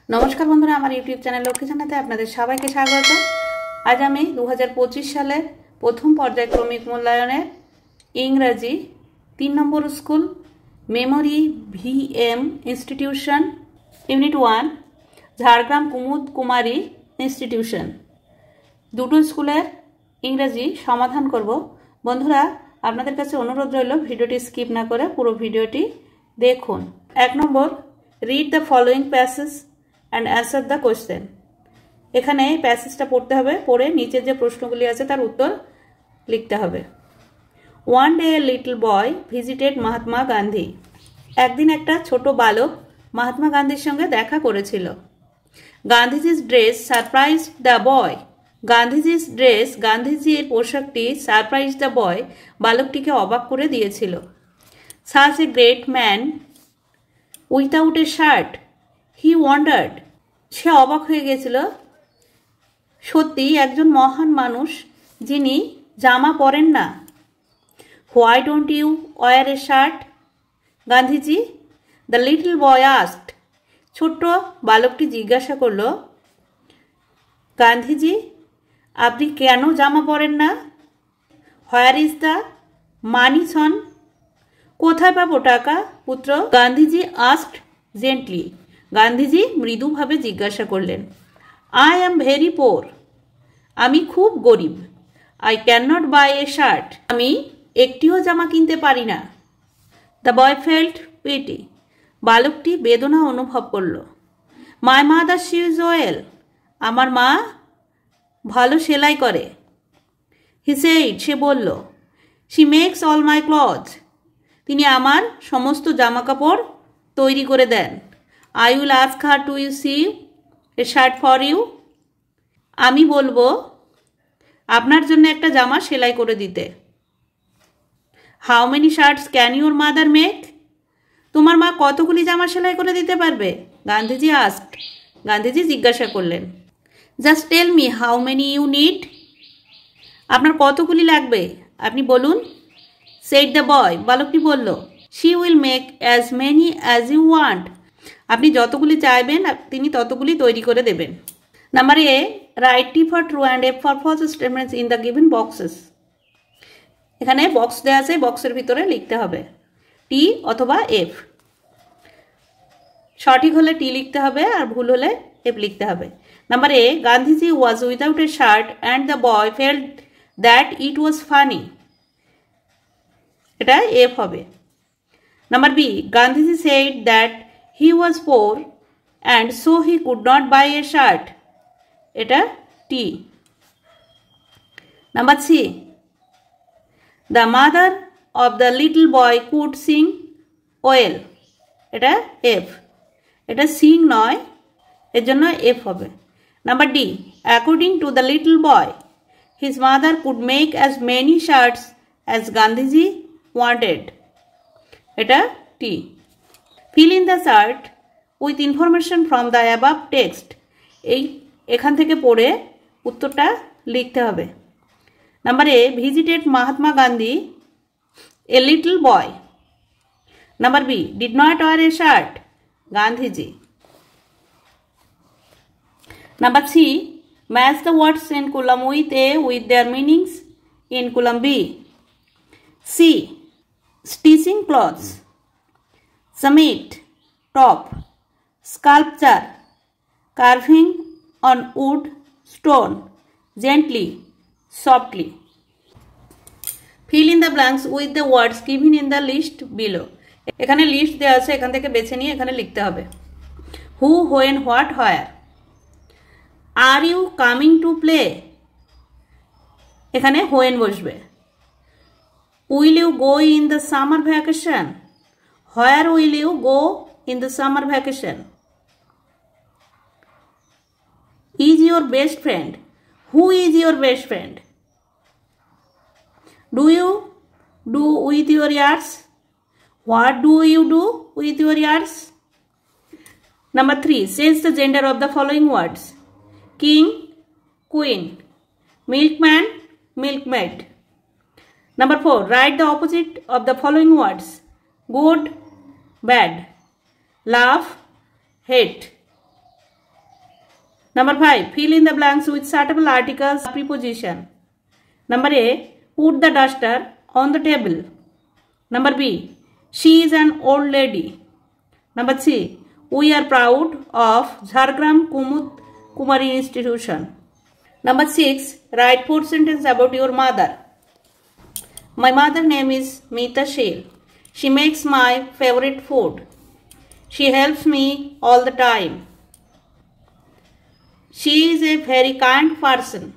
नमस्कार बंधुरा आमार यूट्यूब चैनल लक्ष्मी जानाते आपनादेर सबाइके स्वागत। आज आमी 2025 सालेर प्रथम पर्यायक्रमिक मूल्यायनेर इंग्रेजी 3 number school Memari VM institution unit 1 Jhargram Kumud Kumari institution दुटो स्कूलेर इंग्रेजी समाधान करब। बंधुरा आपनादेर काछे अनुरोध रइल भिडियोटी स्किप ना करे पुरो भिडियोटी देखुन। 1 number read the following passage and answer the question. एखाने पैसेजटा पढ़ते हबे, पढ़े नीचे जे प्रश्नगुली आछे तार उत्तर लिखते हबे। One day a little boy visited Mahatma Gandhi. एकदिन एकटा छोटो बालक महात्मा गांधीर संगे देखा करेछिलो। Gandhiji's dress surprised the boy. Gandhiji's dress गांधीजीर पोशाकटी सरप्राइज्ड द बॉय बालकटिके अबाक करे दिएछिलो। Such a great man without a shirt he wondered. से अबाक हये गेछिलो, सत्यि एकजन महान मानुष जिनि जामा परेन ना। Why don't you wear a shirt Gandhiji the little boy asked. छोट्टो बालकटी जिज्ञासा करलो, गांधीजी आपनि केन जामा परेन ना। व्हेयर इज द मानी सन। कोथाय पाबो टाका पुत्र गांधीजी आस्क्ड जेंटली। गांधीजी मृदु भावे जिज्ञासा करलेन, आई एम भेरी पोर। आमी खूब गरीब। I can not buy a shirt. आमी एकटिओ जामा किनते पारी ना। The boy felt pity. बालकटी बेदना अनुभव करलो। माई मादार सीज वेल। आमार मा भालो सेलाई करे। ही सेड से बोललो, she makes all my cloth. तिनी आमार समस्त जामा कापड़ तैरी करे देन। I will ask her to you see a shirt for you. आमी बोलबो आपनार जन्य एकटा जामा सेलाई करे दिते। How many shirts can your mother make. तुम्हार मा कतगुली जामा सेलाई करे दिते पारबे। गांधीजी आस्क्ड। गांधीजी जिज्ञासा करलेन, just tell me how many you need. आपनार कतगुली लागबे आपनि बोलुन। Said the boy. बालकटी बोललो, she will make as many as you want. আপনি যতগুলি চাইবেন তিনি ততগুলি তৈরি করে দেবেন। Number A, write T for true and F for false statements in the given boxes. এখানে বক্স দেওয়া আছে, বক্সের ভিতরে লিখতে হবে টি অথবা এফ। সঠিক হলে টি লিখতে হবে আর ভুল হলে এফ লিখতে হবে। Number A, Gandhiji was without a shirt and the boy felt that it was funny. এটা এফ হবে। Number B, Gandhiji said that he was poor and so he could not buy a shirt. এটা T. Number C, the mother of the little boy could sing well. এটা F. এটা sing নয়, এর জন্য F হবে। Number D, according to the little boy his mother could make as many shirts as Gandhiji wanted. এটা T. Fill in the chart with information from the above text. এই এখান থেকে পড়ে উত্তরটা লিখতে হবে। Number A, visited Mahatma Gandhi a little boy. Number B, did not wear a shirt Gandhiji. Number C, match the words in column with A with their meanings in column B. C, stitching clothes. Summit, top, sculpture, carving on wood, stone, gently, softly. Fill in the blanks with the words given in the list below. এখানে list দেওয়া আছে, এখান থেকে বেছে নিয়ে এখানে লিখতে হবে। Who, when, what, where. Are you coming to play? এখানে when বসবে। Will you go in the summer vacation? Where will you go in the summer vacation? Is your best friend? Who is your best friend? Do you do with your ears? What do you do with your ears? Number 3, change the gender of the following words. King, queen, milkman, milkmaid. Number 4, write the opposite of the following words. Good, bad, love, hate. Number 5. Fill in the blanks with suitable articles, preposition. Number A. Put the duster on the table. Number B. She is an old lady. Number C. We are proud of Jhargram Kumari Institution. Number 6. Write 4 sentences about your mother. My mother name is Meeta Sheel. She makes my favorite food. She helps me all the time. She is a very kind person.